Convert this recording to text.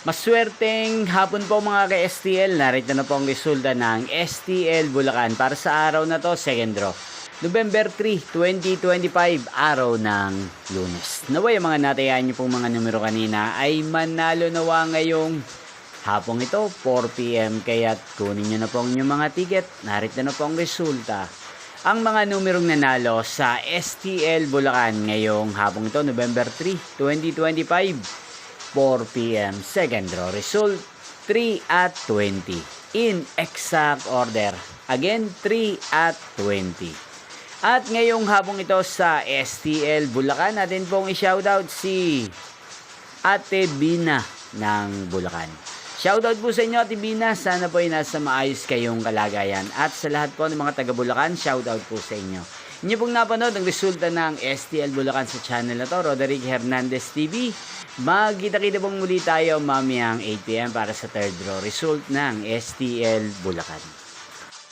Maswerteng hapon po mga ka-STL. Narito na po ang resulta ng STL Bulacan para sa araw na to, second draw. November 3, 2025, araw ng Lunes. Naway ang mga natayan niyo pong mga numero kanina ay manalo nawa ngayong hapong ito, 4 PM. Kaya kunin niyo na po ang inyong mga ticket. Narito na po ang resulta. Ang mga numerong nanalo sa STL Bulacan ngayong hapong ito, November 3, 2025. 4 PM, second draw. Result, 3 at 20. In exact order. Again, 3 at 20. At ngayong hapong ito sa STL Bulacan, natin pong i-shoutout si Ate Bina ng Bulacan. Shoutout po sa inyo, Ate Bina. Sana po ay nasa maayos kayong kalagayan. At sa lahat po ng mga taga Bulacan, shoutout po sa inyo. Inyo pong napanood ang resulta ng STL Bulacan sa channel na to, Roderick Hernandez TV. Magkita-kita pong muli tayo mamayang 8 PM para sa third draw result ng STL Bulacan.